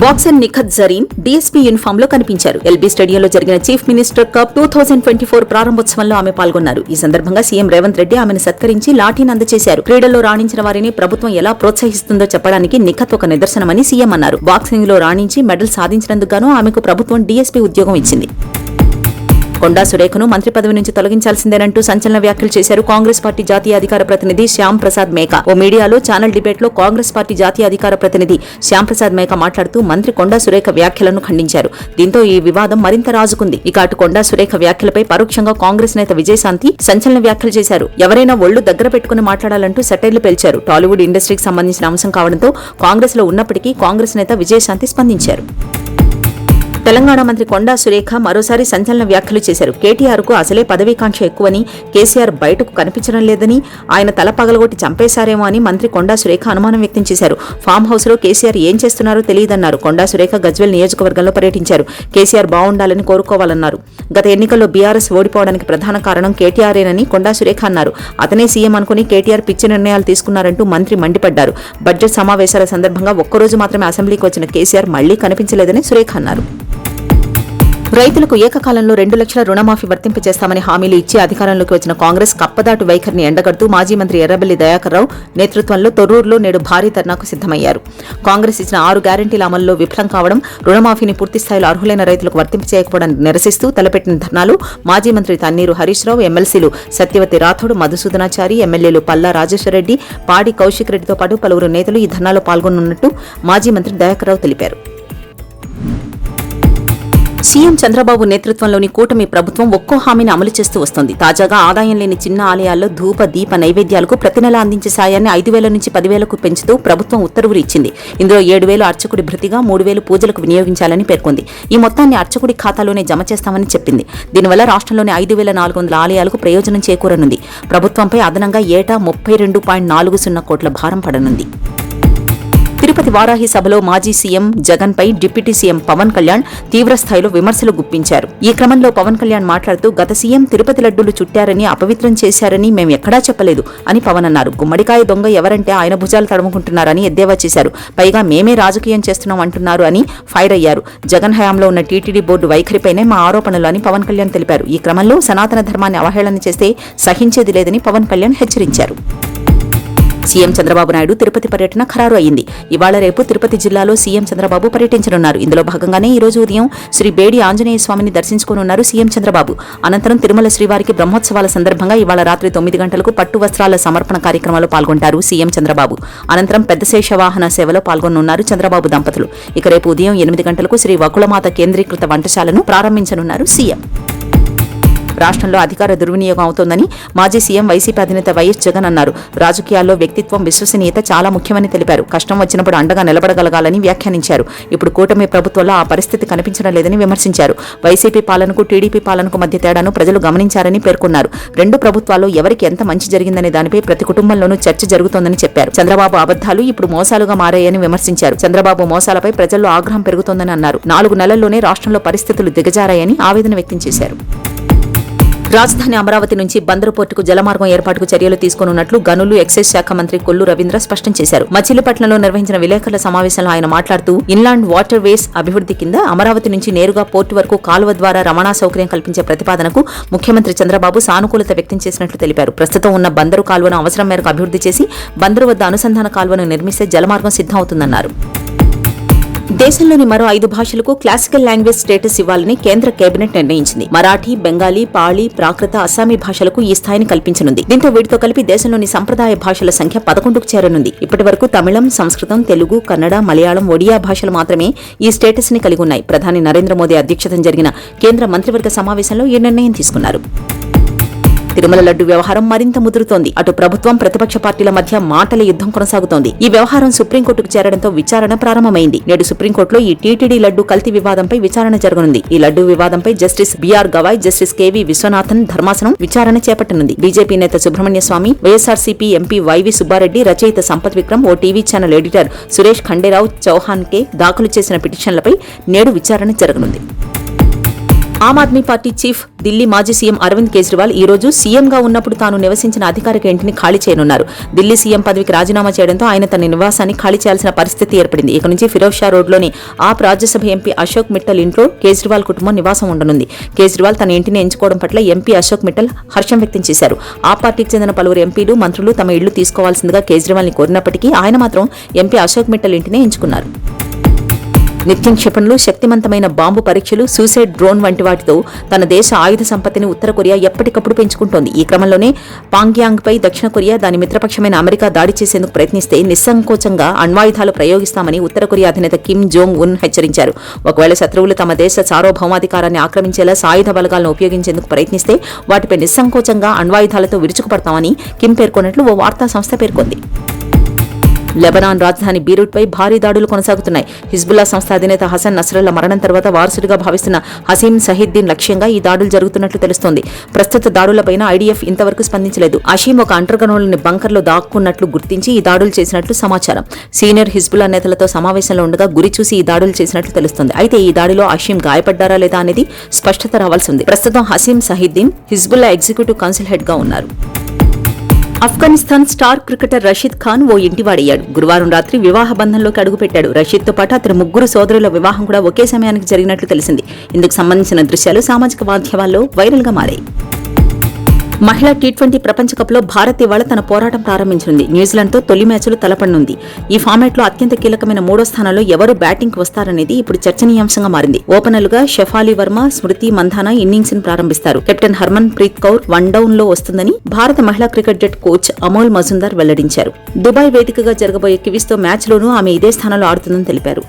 Boxer Nikhat Zareen DSP uniform లో కనిపించారు. LB స్టేడియంలో జరిగిన చీఫ్ మినిస్టర్ కప్ 2024 ప్రారంభోత్సవంలో ఆమె పాల్గొన్నారు. ఈ సందర్భంగా సీఎం రేవంత్ రెడ్డి ఆమెను సత్కరించి లాఠీని అందజేశారు. క్రీడల్లో రాణించిన వారిని ప్రభుత్వం ఎలా ప్రోత్సహిస్తుందో చెప్పడానికి నిఖత్ ఒక నిదర్శనమని సీఎం అన్నారు. బాక్సింగ్ లో రాణించి మెడల్ సాధించినందుకు గాను ఆమెకు ప్రభుత్వం డీఎస్పీ ఉద్యోగం ఇచ్చింది. కొండా సురేఖను మంత్రి పదవి నుంచి తొలగించాల్సిందేనంటూ సంచలన వ్యాఖ్యలు చేశారు కాంగ్రెస్ పార్టీ జాతీయ అధికార ప్రతినిధి శ్యామ్ ప్రసాద్ మేకా. ఓ మీడియాలో ఛానల్ డిబేట్ లో కాంగ్రెస్ పార్టీ జాతీయ అధికార ప్రతినిధి శ్యామ్ ప్రసాద్ మేకా మాట్లాడుతూ మంత్రి కొండా సురేఖ వ్యాఖ్యలను ఖండించారు. దీంతో ఈ వివాదం మరింత రాజుకుంది. ఇక అటు కొండా సురేఖ వ్యాఖ్యలపై పరోక్షంగా కాంగ్రెస్ నేత విజయశాంతి సంచలన వ్యాఖ్యలు చేశారు. ఎవరైనా ఒళ్లు దగ్గర పెట్టుకుని మాట్లాడాలంటూ సెటైర్లు పేల్చారు. టాలీవుడ్ ఇండస్ట్రీకి సంబంధించిన అంశం కావడంతో కాంగ్రెస్ లో ఉన్నప్పటికీ కాంగ్రెస్ నేత విజయశాంతి స్పందించారు. తెలంగాణ మంత్రి కొండా సురేఖ మరోసారి సంచలన వ్యాఖ్యలు చేశారు. కేటీఆర్ కు అసలే పదవీకాంక్ష ఎక్కువని, కేసీఆర్ బయటకు కనిపించడం లేదని, ఆయన తల పగలగొట్టి చంపేశారేమో అని మంత్రి కొండా సురేఖ అనుమానం వ్యక్తం చేశారు. ఫామ్ హౌస్ లో కేసీఆర్ ఏం చేస్తున్నారో తెలియదన్నారు. కొండా సురేఖ గజ్వెల్ నియోజకవర్గంలో పర్యటించారు. కేసీఆర్ బాగుండాలని కోరుకోవాలన్నారు. గత ఎన్నికల్లో బీఆర్ఎస్ ఓడిపోవడానికి ప్రధాన కారణం కేటీఆర్ఏనని కొండా సురేఖ అన్నారు. అతనే సీఎం అనుకుని కేటీఆర్ పిచ్చి నిర్ణయాలు తీసుకున్నారంటూ మంత్రి మండిపడ్డారు. బడ్జెట్ సమావేశాల సందర్భంగా ఒక్కరోజు మాత్రమే అసెంబ్లీకి వచ్చిన కేసీఆర్ మళ్లీ కనిపించలేదని సురేఖ అన్నారు. రైతులకు ఏకకాలంలో 2 లక్షల రుణమాఫీ వర్తింపచేస్తామని హామీలు ఇచ్చి అధికారంలోకి వచ్చిన కాంగ్రెస్ కప్పదాటు వైఖరిని ఎండగడుతూ మాజీ మంత్రి ఎర్రబెల్లి దయాకర్ రావు నేతృత్వంలో తొర్రూరులో నేడు భారీ ధర్నాకు సిద్దమయ్యారు. కాంగ్రెస్ ఇచ్చిన 6 గ్యారంటీల అమలులో విఫలం కావడం, రుణమాఫీని పూర్తిస్థాయిలో అర్హులైన రైతులకు వర్తింపచేయకపోవడాన్ని నిరసిస్తూ తలపెట్టిన ధర్నాలు మాజీ మంత్రి తన్నీరు హరీష్ రావు, ఎమ్మెల్సీలు సత్యవతి రాథోడ్, మధుసూదనాచారి, ఎమ్మెల్యేలు పల్లా రాజేశ్వరరెడ్డి, పాడి కౌశిక్ రెడ్డితో పాటు పలువురు నేతలు ఈ ధర్నాలో పాల్గొనున్నట్టు మాజీ మంత్రి దయాకర్ రావు తెలిపారు. సీఎం చంద్రబాబు నేతృత్వంలోని కూటమి ప్రభుత్వం ఒక్కో హామీని అమలు చేస్తూ వస్తోంది. తాజాగా ఆదాయం లేని చిన్న ఆలయాల్లో ధూప దీప నైవేద్యాలకు ప్రతి నెల అందించే సాయాన్ని 5,000 నుంచి 10,000కు పెంచుతూ ప్రభుత్వం ఉత్తర్వులు ఇచ్చింది. ఇందులో 7,000 అర్చకుడి భృతిగా 3,000 పూజలకు వినియోగించాలని పేర్కొంది. ఈ మొత్తాన్ని అర్చకుడి ఖాతాలోనే జమ చేస్తామని చెప్పింది. దీనివల్ల రాష్ట్రంలోని 5,400 ఆలయాలకు ప్రయోజనం చేకూరనుంది. ప్రభుత్వంపై అదనంగా ఏటా 32.40 కోట్ల భారం పడనుంది. తిరుపతి వారాహి సభలో మాజీ సీఎం జగన్ పై డిప్యూటీ సీఎం పవన్ కళ్యాణ్ తీవ్రస్థాయిలో విమర్శలు గుప్పించారు. ఈ క్రమంలో పవన్ కళ్యాణ్ మాట్లాడుతూ గత సీఎం తిరుపతి లడ్డూలు చుట్టారని, అపవిత్రం చేశారని మేం ఎక్కడా చెప్పలేదు అని పవన్ అన్నారు. గుమ్మడికాయ దొంగ ఎవరంటే ఆయన భుజాలు తడుముకుంటున్నారని ఎద్దేవా చేశారు. పైగా మేమే రాజకీయం చేస్తున్నాం అంటున్నారు అని ఫైర్ అయ్యారు. జగన్ హయాంలో ఉన్న టీటీడీ బోర్డు వైఖరిపైనే మా ఆరోపణలు అని పవన్ కళ్యాణ్ తెలిపారు. ఈ క్రమంలో సనాతన ధర్మాన్ని అవహేళన చేస్తే సహించేది లేదని పవన్ కళ్యాణ్ హెచ్చరించారు. సీఎం చంద్రబాబు నాయుడు తిరుపతి పర్యటన ఖరారు అయింది. ఇవాళ రేపు తిరుపతి జిల్లాలో సీఎం చంద్రబాబు పర్యటించనున్నారు. ఇందులో భాగంగానే ఈ రోజు ఉదయం శ్రీ బేడి ఆంజనేయ స్వామిని దర్శించుకోనున్నారు సీఎం చంద్రబాబు. అనంతరం తిరుమల శ్రీవారికి బ్రహ్మోత్సవాల సందర్భంగా ఇవాళ రాత్రి 9 గంటలకు పట్టు వస్త్రాల సమర్పణ కార్యక్రమంలో పాల్గొంటారు సీఎం చంద్రబాబు. అనంతరం పెద్ద శేషవాహన సేవలో పాల్గొనున్నారు చంద్రబాబు దంపతులు. ఇక రేపు ఉదయం 8 గంటలకు శ్రీ వకుళమాత కేంద్రీకృత వంటశాలను ప్రారంభించనున్నారు సీఎం. రాష్ట్రంలో అధికార దుర్వినియోగం అవుతోందని మాజీ సీఎం వైసీపీ అధినేత వైఎస్ జగన్ అన్నారు. రాజకీయాల్లో వ్యక్తిత్వం, విశ్వసనీయత చాలా ముఖ్యమని తెలిపారు. కష్టం వచ్చినప్పుడు అండగా నిలబడగలగాలని వ్యాఖ్యానించారు. ఇప్పుడు కూటమి ప్రభుత్వంలో ఆ పరిస్థితి కనిపించడం లేదని విమర్శించారు. వైసీపీ పాలనకు, టీడీపీ పాలనకు మధ్య తేడాను ప్రజలు గమనించారని పేర్కొన్నారు. 2 ప్రభుత్వాల్లో ఎవరికి ఎంత మంచి జరిగిందనే దానిపై ప్రతి కుటుంబంలోనూ చర్చ జరుగుతోందని చెప్పారు. చంద్రబాబు అబద్ధాలు ఇప్పుడు మోసాలుగా మారాయని విమర్శించారు. చంద్రబాబు మోసాలపై ప్రజల్లో ఆగ్రహం పెరుగుతోందని అన్నారు. 4 నెలల్లోనే రాష్ట్రంలో పరిస్థితులు దిగజారాయని ఆవేదన వ్యక్తం చేశారు. రాజధాని అమరావతి నుంచి బందరు పోర్టుకు జలమార్గం ఏర్పాటుకు చర్యలు తీసుకోనున్నట్లు గనులు, ఎక్సైజ్ శాఖ మంత్రి కొల్లు రవీంద్ర స్పష్టం చేశారు. మచిలీపట్నంలో నిర్వహించిన విలేకరుల సమావేశంలో ఆయన మాట్లాడుతూ ఇన్లాండ్ వాటర్ వేస్ అభివృద్ధి కింద అమరావతి నుంచి నేరుగా పోర్టు వరకు కాలువ ద్వారా రవాణా సౌకర్యం కల్పించే ప్రతిపాదనకు ముఖ్యమంత్రి చంద్రబాబు సానుకూలత వ్యక్తం చేసినట్లు తెలిపారు. ప్రస్తుతం ఉన్న బందరు కాలువను అవసరం మేరకు అభివృద్ధి చేసి బందరు వద్ద అనుసంధాన కాలువను నిర్మిస్తే జలమార్గం సిద్ధమవుతుందన్నారు. దేశంలోని మరో 5 భాషలకు క్లాసికల్ లాంగ్వేజ్ స్టేటస్ ఇవ్వాలని కేంద్ర కేబినెట్ నిర్ణయించింది. మరాఠీ, బెంగాలీ, పాళీ, ప్రాకృత, అస్సామీ భాషలకు ఈ స్థాయిని కల్పించనుంది. దీంతో వీటితో కలిపి దేశంలోని సంప్రదాయ భాషల సంఖ్య 11కు చేరనుంది. ఇప్పటి వరకు తమిళం, సంస్కృతం, తెలుగు, కన్నడ, మలయాళం, ఒడియా భాషలు మాత్రమే ఈ స్టేటస్ ని కలిగి ఉన్నాయి. ప్రధాని నరేంద్ర మోదీ అధ్యక్షతన జరిగిన కేంద్ర మంత్రివర్గ సమావేశంలో ఈ నిర్ణయం తీసుకున్నారు. తిరుమల లడ్డు వ్యవహారం మరింత ముదురుతోంది. అటు ప్రభుత్వం, ప్రతిపక్ష పార్టీల మధ్య మాటల యుద్ధం కొనసాగుతోంది. ఈ వ్యవహారం సుప్రీంకోర్టుకు చేరడంతో విచారణ ప్రారంభమైంది. నేడు సుప్రీంకోర్టులో ఈ టీటీడీ లడ్డు కల్తీ వివాదంపై విచారణ జరగనుంది. ఈ లడ్డు వివాదంపై justice B R Gavai, justice K V Viswanathan ధర్మాసనం విచారణ చేపట్టనుంది. బీజేపీ నేత Subrahmanya Swamy, YSRCP MP Y V Subba Reddy, రచయిత సంపత్ విక్రమ్, ఓ TV channel editor Suresh Khanderao Chavhanke దాఖలు చేసిన పిటిషన్లపై నేడు విచారణ జరగనుంది. ఆమ్ ఆద్మీ పార్టీ చీఫ్ ఢిల్లీ మాజీ సీఎం అరవింద్ కేజ్రీవాల్ ఈ రోజు సీఎంగా ఉన్నప్పుడు తాను నివసించిన అధికారిక ఇంటిని ఖాళీ చేయనున్నారు. ఢిల్లీ సీఎం పదవికి రాజీనామా చేయడంతో ఆయన తన నివాసాన్ని ఖాళీ చేయాల్సిన పరిస్థితి ఏర్పడింది. ఇక నుంచి ఫిరోజ్ షా రోడ్లోని ఆప్ రాజ్యసభ ఎంపీ అశోక్ మిట్టల్ ఇంట్లో కేజ్రీవాల్ కుటుంబం నివాసం ఉండనుంది. కేజ్రీవాల్ తన ఇంటిని ఎంచుకోవడం పట్ల ఎంపీ అశోక్ మిట్టల్ హర్షం వ్యక్తం చేశారు. ఆ పార్టీకి చెందిన పలువురు ఎంపీలు, మంత్రులు తమ ఇళ్లు తీసుకోవాల్సిందిగా కేజ్రీవాల్ ని కోరినప్పటికీ ఆయన మాత్రం ఎంపీ అశోక్ మిట్టల్ ఇంటినే ఎంచుకున్నారు. నిత్యం క్షిపణులు, శక్తివంతమైన బాంబు పరీక్షలు, సూసైడ్ డ్రోన్ వంటి వాటితో తన దేశ ఆయుధ సంపత్తిని ఉత్తర కొరియా ఎప్పటికప్పుడు పెంచుకుంటోంది. ఈ క్రమంలోనే పాంగ్యాంగ్పై దక్షిణ కొరియా దాని మిత్రపక్షమైన అమెరికా దాడి చేసేందుకు ప్రయత్నిస్తే నిస్సంకోచంగా అణ్వాయుధాలు ప్రయోగిస్తామని ఉత్తర కొరియా అధినేత కిమ్ జోంగ్ ఉన్ హెచ్చరించారు. ఒకవేళ శత్రువులు తమ దేశ సార్వభౌమాధికారాన్ని ఆక్రమించేలా సాయుధ బలగాలను ఉపయోగించేందుకు ప్రయత్నిస్తే వాటిపై నిస్సంకోచంగా అణ్వాయుధాలతో విరుచుకుపడతామని కిమ్ పేర్కొన్నట్లు ఓ వార్తా సంస్థ పేర్కొంది. లెబనాన్ రాజధాని బీరూట్పై భారీ దాడులు కొనసాగుతున్నాయి. హిజ్బుల్లా సంస్థ అధినేత హసన్ నస్రల్లా మరణం తర్వాత వారసుడిగా భావిస్తున్న హసీం సహీద్దీన్ లక్ష్యంగా ఈ దాడులు జరుగుతున్నట్లు తెలుస్తోంది. ప్రస్తుత దాడులపైన ఐడీఎఫ్ ఇంతవరకు స్పందించలేదు. హషీం ఒక అండర్గ్రౌండ్లోని బంకర్లో దాక్కున్నట్లు గుర్తించి ఈ దాడులు చేసినట్లు సమాచారం. సీనియర్ హిజ్బుల్లా నేతలతో సమావేశంలో ఉండగా గురి చూసి ఈ దాడులు చేసినట్లు తెలుస్తోంది. అయితే ఈ దాడిలో హషీం గాయపడ్డారా లేదా అనేది స్పష్టత రావాల్సి ఉంది. ప్రస్తుతం Hashem సహీద్దీన్ Hezbollah executive council head గా ఉన్నారు. ఆఫ్ఘనిస్తాన్ స్టార్ క్రికెటర్ రషీద్ ఖాన్ ఓ ఇంటివాడయ్యాడు. గురువారం రాత్రి వివాహ బంధంలోకి అడుగుపెట్టాడు. రషీద్తో పాటు అతని ముగ్గురు సోదరుల వివాహం కూడా ఒకే సమయానికి జరిగినట్లు తెలిసింది. ఇందుకు సంబంధించిన దృశ్యాలు సామాజిక మాధ్యమాల్లో వైరల్గా మారాయి. మహిళా టీ20 ప్రపంచ కప్లో భారత్ ఇవాళ తన పోరాటం ప్రారంభించనుంది. న్యూజిలాండ్తో తొలి మ్యాచ్లు తలపడనుంది. ఈ ఫార్మాట్లో అత్యంత కీలకమైన 3వ స్థానంలో ఎవరు బ్యాటింగ్కి వస్తారనేది ఇప్పుడు చర్చనీయాంశంగా మారింది. ఓపెనర్లుగా షెఫాలి వర్మ, స్మృతి మంధానా ఇన్నింగ్స్ ని ప్రారంభిస్తారు. కెప్టెన్ హర్మన్ ప్రీత్ కౌర్ 1 డౌన్లో వస్తుందని భారత మహిళా క్రికెట్ జట్టు కోచ్ అమోల్ మజుందార్ వెల్లడించారు. దుబాయ్ వేదికగా జరగబోయే కివీస్తో మ్యాచ్లోనూ ఆమె ఇదే స్థానంలో ఆడుతుందని తెలిపారు.